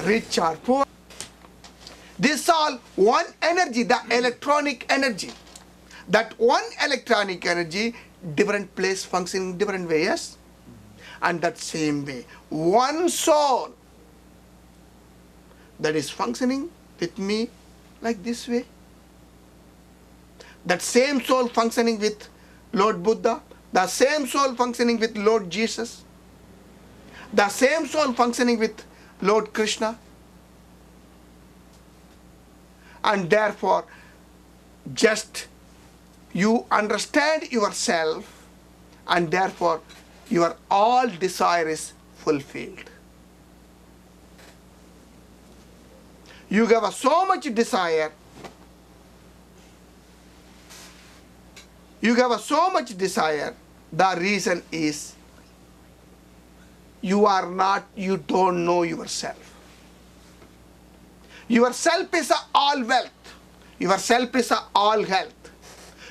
rich or poor. This is all one energy, the electronic energy. That one electronic energy, different place functioning different way, yes? And that same way, one soul that is functioning with me like this way. That same soul functioning with Lord Buddha, the same soul functioning with Lord Jesus, the same soul functioning with Lord Krishna. And therefore, just you understand yourself, and therefore your all desire is fulfilled. You have so much desire. You have so much desire. The reason is you don't know yourself. Yourself is all wealth. Yourself is all health.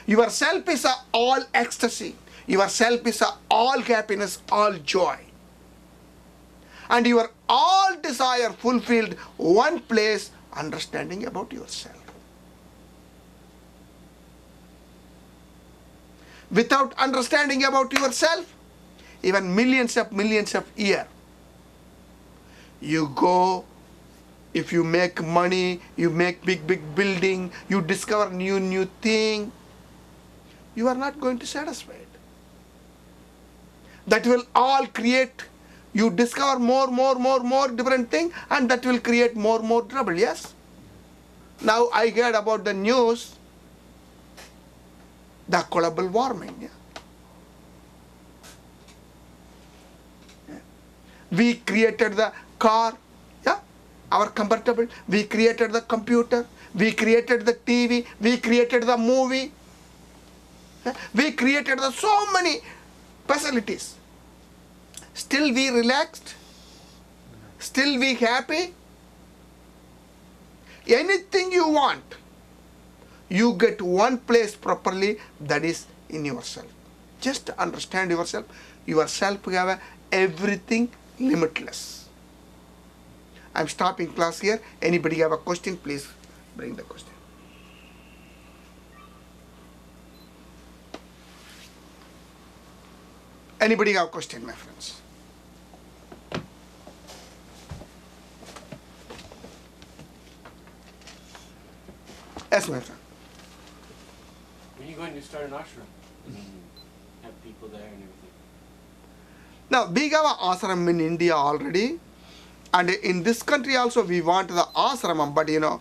Yourself is all ecstasy. Yourself is all happiness, all joy. And your all desire fulfilled one place, understanding about yourself. Without understanding about yourself, even millions of years, you go, if you make money, you make big building, you discover new thing, you are not going to satisfy it. That will all create, you discover more different thing, and that will create more trouble, yes? Now I heard about the news, the global warming. Yeah? We created the car, yeah, our comfortable. We created the computer. We created the TV. We created the movie. Yeah? We created the so many facilities. Still we relaxed. Still we happy. Anything you want, you get one place properly, that is in yourself. Just understand yourself. Yourself have everything limitless. I'm stopping class here. Anybody have a question, please bring the question. Anybody have a question, my friends? Yes, my friend. When are you going to start an ashram? Have people there and everything? Now, we have an ashram in India already. And in this country also we want the ashram. But you know,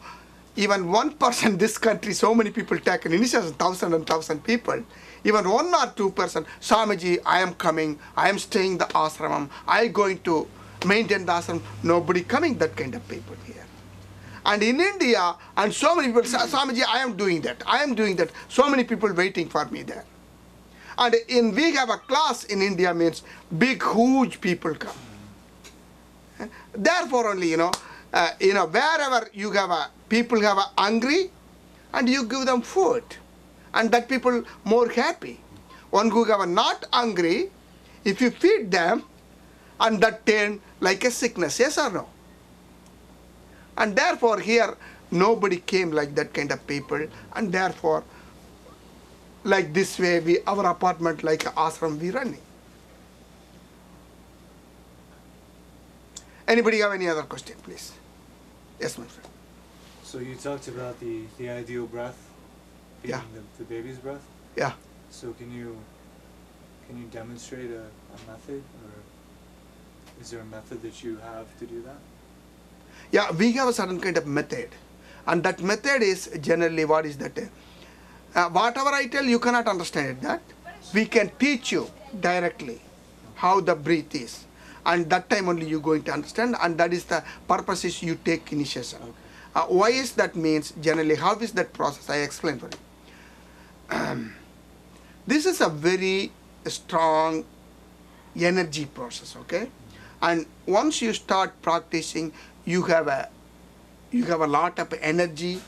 even one person in this country, so many people take an initiation, 1,000 people. Even 1 or 2 person, Swamiji, I am coming, I am staying the ashram, I am going to maintain the ashram. Nobody coming, that kind of people here. And in India, and so many people say, Swamiji, I am doing that, I am doing that. So many people waiting for me there. And we have a class in India, means big, huge people come. Therefore only, wherever you have people have hungry, and you give them food, and that people more happy. One who have not hungry, if you feed them, and that turn like a sickness, yes or no? And therefore here nobody came like that kind of people, and therefore like this way our apartment like ashram we running. Anybody have any other question, please? Yes, my friend. So you talked about the ideal breath, being Yeah. the baby's breath. Yeah. So can you demonstrate a method, or is there a method that you have to do that? Yeah, we have a certain kind of method, and that method is generally what is that? Whatever I tell, you cannot understand it. That we can teach you directly how the breath is, and that time only you going to understand, and that is the purpose is you take initiation. Okay. Why is that means generally? How is that process? I explain for you. This is a very strong energy process, okay? And once you start practicing, you have a lot of energy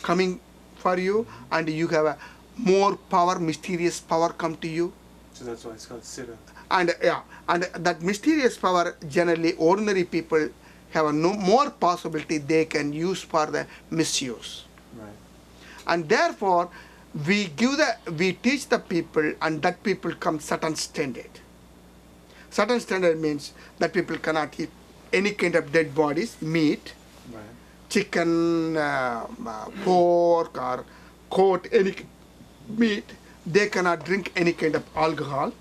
coming for you, and you have a more power, mysterious power come to you. So that's why it's called siddha. And yeah, and that mysterious power generally ordinary people have a no more possibility they can use for the misuse. Right. And therefore, we teach the people, and that people come certain standard. Certain standard means that people cannot eat any kind of dead bodies, meat, Right. chicken, pork, or goat, any meat. They cannot drink any kind of alcohol,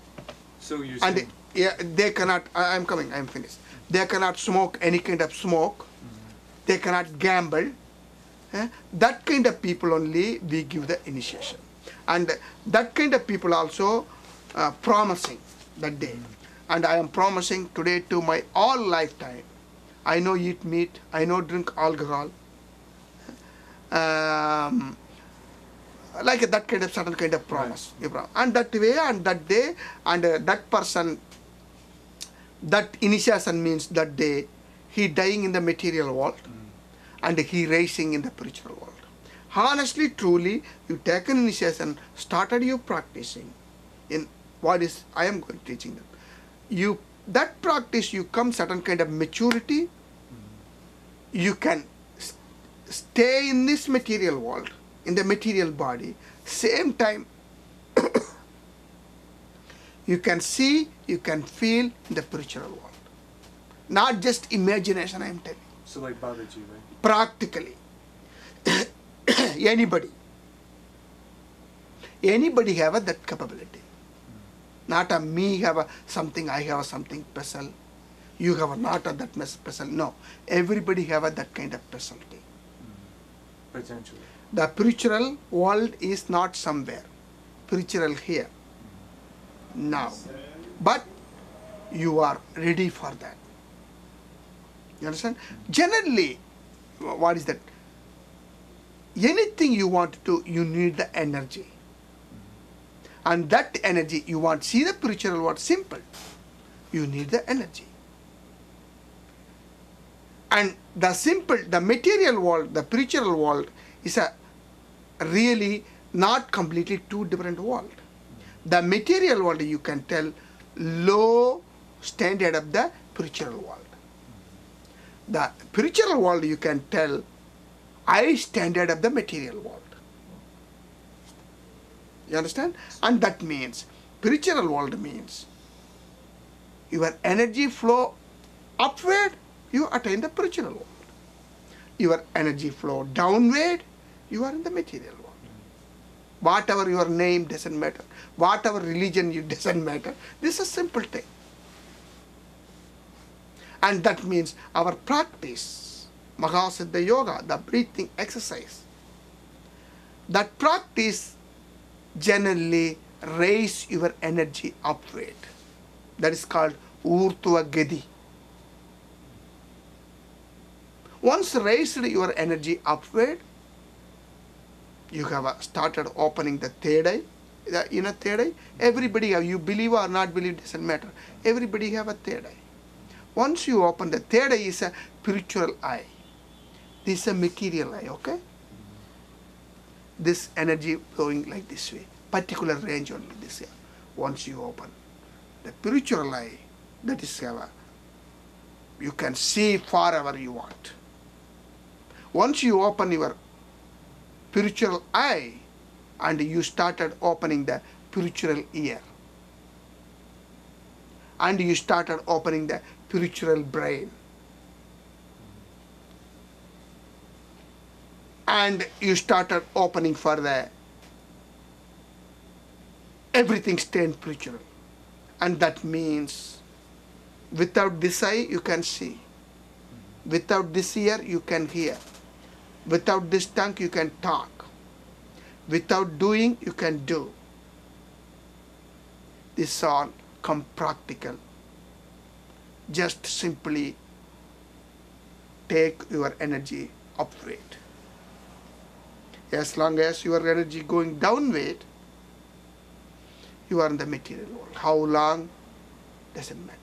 So you're and saying, yeah, they cannot. I'm coming. I'm finished. They cannot smoke any kind of smoke. They cannot gamble. That kind of people only we give the initiation, and that kind of people also promising that day. And I am promising today to my all lifetime. I know eat meat. I know drink alcohol. Like that kind of certain kind of promise. Right. And that way and that day and that person, that initiation means that day he dying in the material world and he rising in the spiritual world. Honestly, truly, you take an initiation, started you practicing in what is I am going teaching them. You that practice you come certain kind of maturity. You can stay in this material world, in the material body. Same time, you can see, you can feel in the spiritual world. Not just imagination, I am telling. so like Babaji, right? Practically. Anybody have that capability. Not a me have a something, I have a something special. You have a not a that much special. No. Everybody have a that kind of specialty. Potentially. The spiritual world is not somewhere. Spiritual here. Now. But you are ready for that. You understand? Generally, what is that? Anything you want to do, you need the energy. And that energy, you want, see the spiritual world, simple. You need the energy. And the simple, the material world, the spiritual world is a really not completely two different world. The material world, you can tell, low standard of the spiritual world. The spiritual world, you can tell, high standard of the material world. You understand? And that means, spiritual world means, your energy flow upward, you attain the spiritual world. Your energy flow downward, you are in the material world. Whatever your name doesn't matter. Whatever religion you doesn't matter. This is a simple thing. And that means our practice, Mahasiddha Yoga, the breathing exercise, that practice generally raise your energy upward. That is called Urtva Gedi. Once raised your energy upward, you have started opening the third eye, the inner third eye. Everybody have, you believe or not believe, doesn't matter. Everybody have a third eye. Once you open the third eye is a spiritual eye. This is a material eye, okay? This energy flowing like this way, particular range only this way. Once you open the spiritual eye, that is you can see forever you want. Once you open your spiritual eye and you started opening the spiritual ear and you started opening the spiritual brain and you started opening for the everything staying spiritual. And that means without this eye you can see, without this ear you can hear, without this tongue you can talk, without doing you can do. This all come practical. Just simply take your energy upward. As long as your energy going downward, you are in the material world. How long doesn't matter.